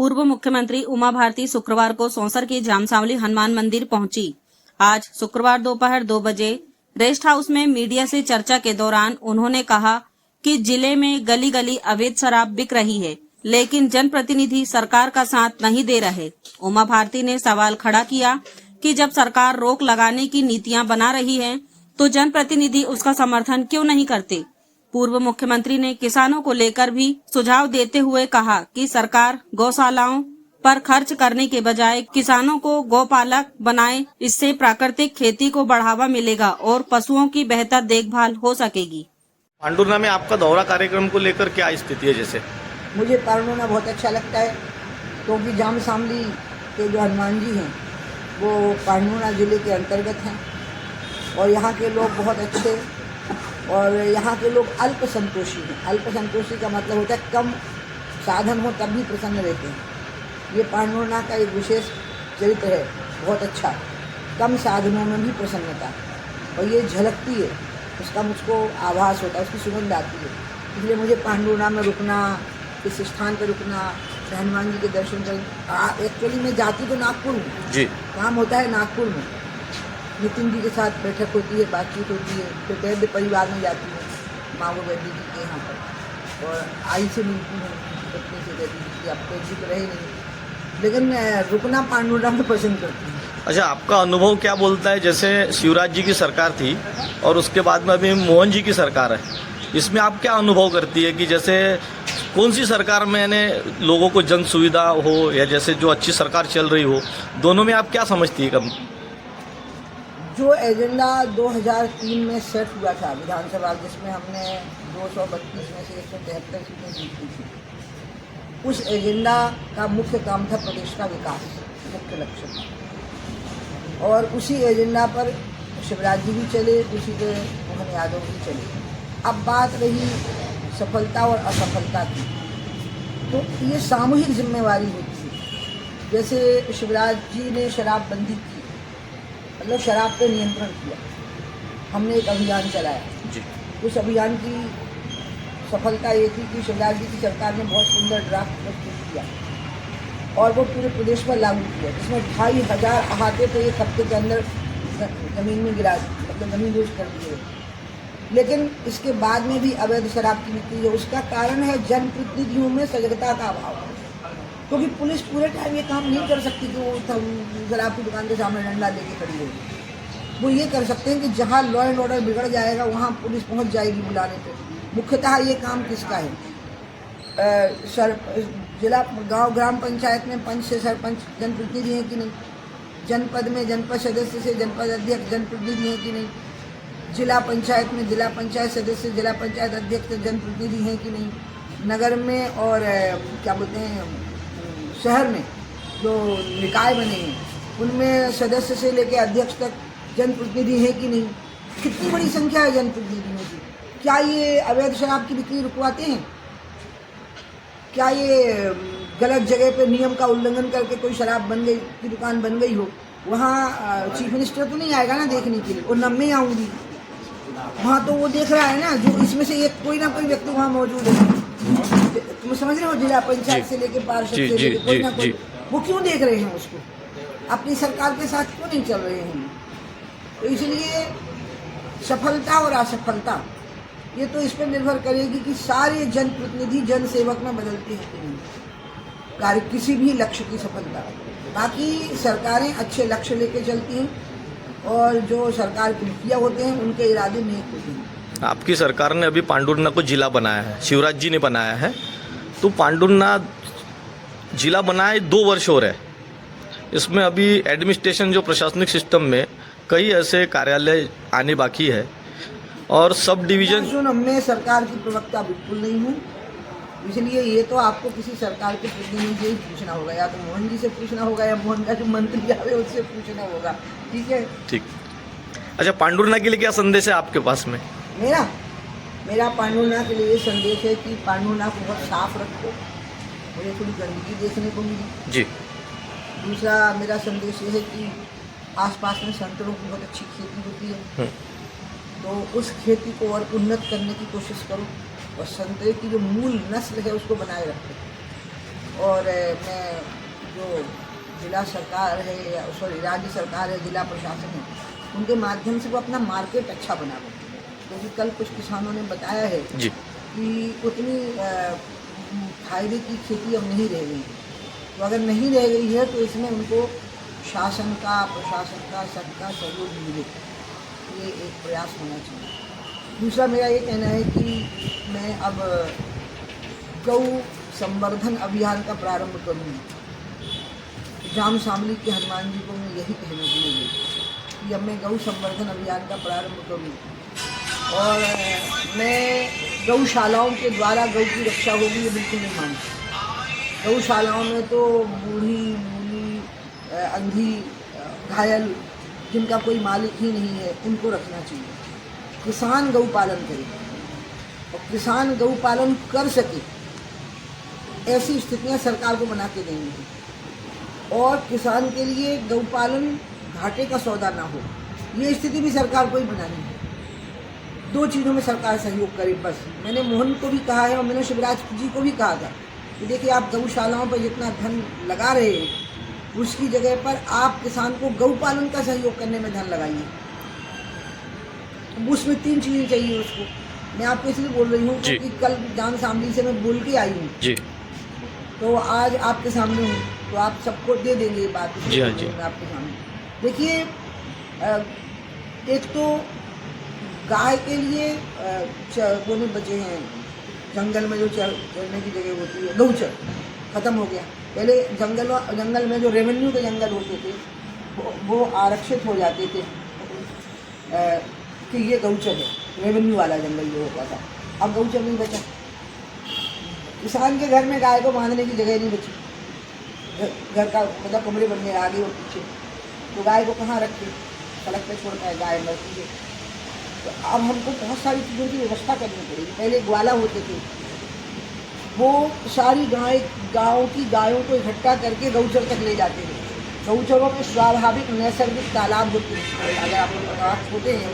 पूर्व मुख्यमंत्री उमा भारती शुक्रवार को सौंसर के जामसावली हनुमान मंदिर पहुंची। आज शुक्रवार दोपहर 2 बजे रेस्ट हाउस में मीडिया से चर्चा के दौरान उन्होंने कहा कि जिले में गली गली अवैध शराब बिक रही है, लेकिन जनप्रतिनिधि सरकार का साथ नहीं दे रहे। उमा भारती ने सवाल खड़ा किया कि जब सरकार रोक लगाने की नीतियां बना रही है तो जनप्रतिनिधि उसका समर्थन क्यों नहीं करते। पूर्व मुख्यमंत्री ने किसानों को लेकर भी सुझाव देते हुए कहा कि सरकार गौशालाओं पर खर्च करने के बजाय किसानों को गौपालक बनाए, इससे प्राकृतिक खेती को बढ़ावा मिलेगा और पशुओं की बेहतर देखभाल हो सकेगी। पांडुरना में आपका दौरा कार्यक्रम को लेकर क्या स्थिति है? जैसे मुझे पांडुरना बहुत अच्छा लगता है क्योंकि जामसावली के जो हनुमान जी हैं वो पांडुरना जिले के अंतर्गत हैं और यहाँ के लोग बहुत अच्छे और यहाँ के लोग अल्प संतोषी हैं। अल्प संतोषी का मतलब होता है कम साधन हो तब भी प्रसन्न रहते हैं। ये पांडुरना का एक विशेष चरित्र है, बहुत अच्छा, कम साधनों में भी प्रसन्नता और ये झलकती है, उसका मुझको आभास होता है, उसकी सुगंध आती है। इसलिए मुझे पांडुरना में रुकना, इस स्थान पर रुकना, हनुमान जी के दर्शन कर। एक्चुअली मैं जाती तो नागपुर हूँ जी, काम होता है नागपुर में, नितिन जी के साथ बैठक होती है, बातचीत होती है, फिर वैद्य परिवार में जाती हूँ, माँ वो वैद्य जी के यहाँ पर, और आई से मिलती हूँ, पत्नी से वैद्य जी की। अब तो जी तो रहे नहीं, लेकिन मैं रुकना पांडुरना में पसंद करती हूँ। अच्छा, आपका अनुभव क्या बोलता है? जैसे शिवराज जी की सरकार थी और उसके बाद में अभी मोहन जी की सरकार है, इसमें आप क्या अनुभव करती है कि जैसे कौन सी सरकार में यानी लोगों को जन सुविधा हो या जैसे जो अच्छी सरकार चल रही हो, दोनों में आप क्या समझती है? जो एजेंडा 2003 में सेट हुआ था विधानसभा, जिसमें हमने 232 में से 173 सीटें जीती थी, उस एजेंडा का मुख्य काम था प्रदेश का विकास, मुख्य लक्ष्य था। और उसी एजेंडा पर शिवराज जी भी चले, उसी पे मोहन यादव भी चले। अब बात रही सफलता और असफलता की, तो ये सामूहिक जिम्मेवारी होती है। जैसे शिवराज जी ने शराबबंदी की, मतलब शराब पे नियंत्रण किया, हमने एक अभियान चलाया जी। उस अभियान की सफलता ये थी कि शिवराज जी की सरकार ने बहुत सुंदर ड्राफ्ट प्रस्तुत किया और वो पूरे प्रदेश पर लागू किया, जिसमें 2500 अहाते तो एक हफ्ते के अंदर जमीन में गिरा, मतलब जमीन दोष कर दिए। लेकिन इसके बाद में भी अवैध शराब की बिक्री है। उसका कारण है जनप्रतिनिधियों में सजगता का अभाव, क्योंकि पुलिस पूरे टाइम ये काम नहीं कर सकती कि वो शराब की दुकान के सामने डंडा लेके खड़ी हो। वो ये कर सकते हैं कि जहाँ लॉ एंड ऑर्डर बिगड़ जाएगा वहाँ पुलिस पहुँच जाएगी बुलाने पे। मुख्यतः ये काम किसका है? जिला गांव ग्राम पंचायत में पंच से सरपंच जनप्रतिनिधि हैं कि नहीं, जनपद में जनपद सदस्य से जनपद अध्यक्ष जनप्रतिनिधि हैं कि नहीं, जिला पंचायत में जिला पंचायत सदस्य जिला पंचायत अध्यक्ष जनप्रतिनिधि हैं कि नहीं, नगर में और क्या बोलते हैं शहर में जो निकाय बने हैं उनमें सदस्य से लेकर अध्यक्ष तक जनप्रतिनिधि है कि नहीं। कितनी बड़ी संख्या है जनप्रतिनिधियों की। क्या ये अवैध शराब की बिक्री रुकवाते हैं? क्या ये गलत जगह पे नियम का उल्लंघन करके कोई शराब बन गई की दुकान बन गई हो, वहाँ चीफ मिनिस्टर तो नहीं आएगा ना देखने के लिए, और न मैं आऊँगी वहाँ, तो वो देख रहा है ना, जो इसमें से एक कोई ना कोई व्यक्ति वहाँ मौजूद है। तुम समझ रहे हो, जिला पंचायत से लेके पार्षद से लेके कोई ना कोई, वो क्यों देख रहे हैं उसको? अपनी सरकार के साथ क्यों नहीं चल रहे हैं? तो इसलिए सफलता और असफलता ये तो इस पर निर्भर करेगी कि सारे जनप्रतिनिधि जन सेवक में बदलते हैं कि नहीं, कार्य किसी भी लक्ष्य की सफलता। बाकी सरकारें अच्छे लक्ष्य लेके चलती हैं और जो सरकार के मुखिया होते हैं उनके इरादे नेक होते हैं। आपकी सरकार ने अभी पांडुरना को जिला बनाया है, शिवराज जी ने बनाया है, तो पांडुरना जिला बनाए 2 वर्ष हो रहे, इसमें अभी एडमिनिस्ट्रेशन जो प्रशासनिक सिस्टम में कई ऐसे कार्यालय आने बाकी है और सब डिवीजन। मैं सरकार की प्रवक्ता बिल्कुल नहीं हूँ, इसलिए ये तो आपको किसी सरकार के प्रतिनिधि से ही पूछना होगा, या तो मोहन जी से पूछना होगा या मोहन का जो मंत्री आवे उससे पूछना होगा। ठीक है, ठीक। अच्छा, पांडुरना के लिए क्या संदेश है आपके पास में? मेरा पांडुरना के लिए संदेश है कि पांडुरना को बहुत साफ रखो, मुझे थोड़ी गंदगी देखने को मिली जी। दूसरा मेरा संदेश ये है कि आसपास में संतरों की बहुत अच्छी खेती होती है, तो उस खेती को और उन्नत करने की कोशिश करो और संतरे की जो मूल नस्ल है उसको बनाए रखो। और मैं जो जिला सरकार है या सॉरी राज्य सरकार है, जिला प्रशासन है, उनके माध्यम से वो अपना मार्केट अच्छा बना रहे हैं। क्योंकि कल कुछ किसानों ने बताया है जी कि उतनी फायदे की खेती अब नहीं रह गई है। तो अगर नहीं रह गई है तो इसमें उनको शासन का, प्रशासन का, सबका सहयोग मिले, ये एक प्रयास होना चाहिए। दूसरा मेरा ये कहना है कि मैं अब गौ संवर्धन अभियान का प्रारंभ करूँगी। जाम शामली के हनुमान जी को मैं यही कहने के लिए कि अब मैं गौ संवर्धन अभियान का प्रारंभ करूँगी और मैं गौशालाओं के द्वारा गौ की रक्षा होगी, ये बिल्कुल नहीं मानती। गौशालाओं में तो बूढ़ी, बूढ़ी, अंधी, घायल, जिनका कोई मालिक ही नहीं है, उनको रखना चाहिए। किसान गौ पालन करे और किसान गौ पालन कर सके, ऐसी स्थितियां सरकार को बना के देंगे और किसान के लिए गौ पालन घाटे का सौदा ना हो, ये स्थिति भी सरकार को ही बनानी है। दो चीज़ों में सरकार सहयोग करे बस। मैंने मोहन को भी कहा है और मैंने शिवराज जी को भी कहा था कि देखिए, आप गौशालाओं पर जितना धन लगा रहे हैं उसकी जगह पर आप किसान को गौ पालन का सहयोग करने में धन लगाइए। उसमें 3 चीज़ें चाहिए उसको। मैं आपको इसलिए बोल रही हूँ क्योंकि कल जान शामली से मैं बोल के आई हूँ जी, तो आज आपके सामने हूँ, तो आप सबको दे देंगे ये बात। जी हाँ जी। मैं आपके सामने देखिए, एक तो गाय के लिए वो नहीं बचे हैं, जंगल में जो चरने की जगह होती है, गौचर ख़त्म हो गया। पहले जंगल में जो रेवेन्यू के जंगल होते थे वो आरक्षित हो जाते थे कि ये गौचर है, रेवेन्यू वाला जंगल जो होता था। अब गौचर नहीं बचा, किसान के घर में गाय को बांधने की जगह नहीं बची। घर का मतलब कमरे बन गए आगे और पीछे, तो गाय को कहाँ रखे, सड़क पे छोड़ता है, गाय मरती है। तो अब हमको बहुत सारी चीज़ों की व्यवस्था करनी पड़ेगी। पहले ग्वाला होते थे, वो सारी गाँव की गायों को इकट्ठा करके गौचर तक ले जाते थे। गौचरों में स्वाभाविक नैसर्गिक तालाब होते हैं। अगर आप लोग छोटे हैं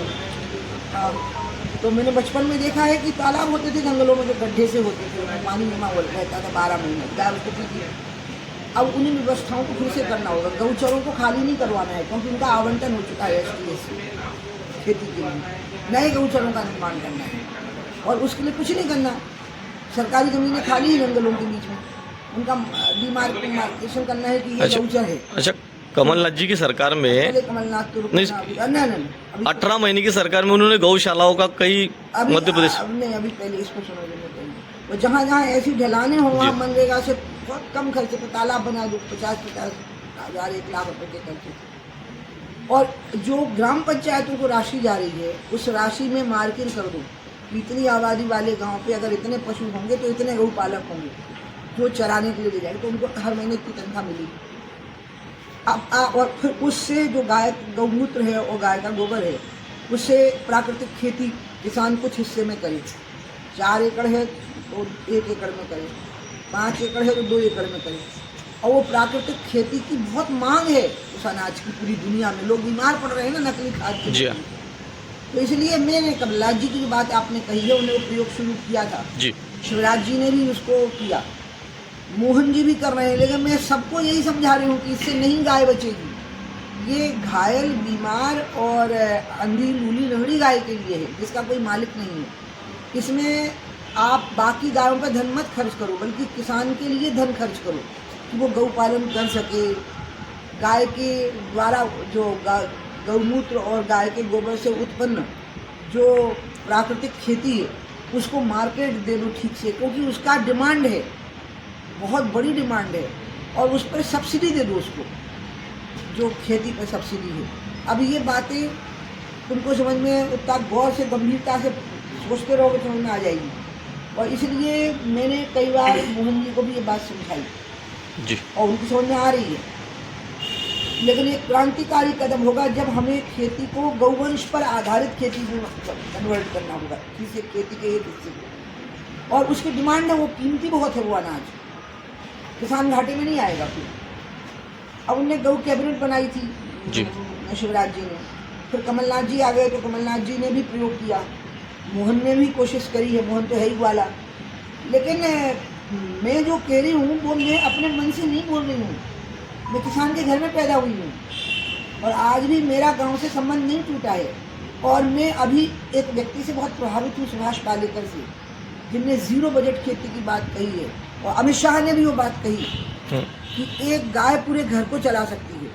तो मैंने बचपन में देखा है कि तालाब होते थे जंगलों में, जो गड्ढे से होते थे, उनमें पानी जमा हो रहता था 12 महीने, गाय उसको पीती है। अब उन्हीं व्यवस्थाओं को फिर से करना होगा। गौचरों को खाली नहीं करवाना है क्योंकि उनका आवंटन हो चुका है STS खेती के लिए। नए गौचरों का निर्माण करना है और उसके लिए कुछ नहीं करना। सरकारी ज़मीनें खाली है जंगलों के बीच में, उनका डिमार्केशन करना है कि ये गौचर है। अच्छा, कमलनाथ जी की सरकार में पहले कमलनाथ तो नहीं, 18 महीने की सरकार में उन्होंने गौशालाओं का कई मध्य प्रदेश नहीं, अभी पहले इसको समझ लेना चाहिए। और जहाँ जहाँ ऐसी ढलाने हो वहाँ मनरेगा से बहुत कम खर्चे पर तालाब बना दो, 50-50 हज़ार 1 लाख रुपए के खर्चे। और जो ग्राम पंचायतों को राशि जा रही है उस राशि में मार्किंग कर दो। इतनी आबादी वाले गांव पे अगर इतने पशु होंगे तो इतने गौ पालक होंगे जो चराने के लिए ले जाएंगे, तो उनको हर महीने की तनख्वाह मिलेगी। अब और फिर उससे जो गाय गौमूत्र है और गाय का गोबर है उससे प्राकृतिक खेती किसान कुछ हिस्से में करे। 4 एकड़ है तो 1 एकड़ में करे, 5 एकड़ है तो 2 एकड़ में करे। और वो प्राकृतिक खेती की बहुत मांग है उस अनाज की पूरी दुनिया में। लोग बीमार पड़ रहे हैं ना नकली खाद के। जी हाँ। तो इसलिए मैंने कमलनाथ जी की जो बात आपने कही है, उन्होंने वो प्रयोग शुरू किया था जी, शिवराज जी ने भी उसको किया, मोहन जी भी कर रहे हैं। लेकिन मैं सबको यही समझा रही हूँ कि इससे नहीं गाय बचेगी। ये घायल, बीमार और अंधी, लूली, लंगड़ी गाय के लिए है जिसका कोई मालिक नहीं है। इसमें आप बाकी गायों पर धन मत खर्च करो, बल्कि किसान के लिए धन खर्च करो कि वो गौ पालन कर सके। गाय के द्वारा जो गौमूत्र और गाय के गोबर से उत्पन्न जो प्राकृतिक खेती है उसको मार्केट दे दो ठीक से, क्योंकि उसका डिमांड है, बहुत बड़ी डिमांड है। और उस पर सब्सिडी दे दो उसको, जो खेती पर सब्सिडी है। अब ये बातें तुमको समझ में उतना गौर से, गंभीरता से सोचते रहोगे समझ में आ जाएगी। और इसलिए मैंने कई बार मोहन जी को भी ये बात समझाई जी, और उनकी समझ में आ रही है। लेकिन एक क्रांतिकारी कदम होगा जब हमें खेती को गौवंश पर आधारित खेती में कन्वर्ट करना होगा, किसी खेती के एक हिस्से को। और उसकी डिमांड है, वो कीमती बहुत है वो अनाज, किसान घाटे में नहीं आएगा फिर। अब उनने गौ कैबिनेट बनाई थी जी, शिवराज जी ने, फिर कमलनाथ जी आ गए तो कमलनाथ जी ने भी प्रयोग किया, मोहन ने भी कोशिश करी है, मोहन तो है ही वाला। लेकिन मैं जो कह रही हूँ वो मैं अपने मन से नहीं बोल रही हूँ। मैं किसान के घर में पैदा हुई हूँ और आज भी मेरा गांव से संबंध नहीं टूटा है। और मैं अभी एक व्यक्ति से बहुत प्रभावित हूँ, सुभाष पालेकर से, जिनने 0 बजट खेती की बात कही है। और अमित शाह ने भी वो बात कही कि एक गाय पूरे घर को चला सकती है।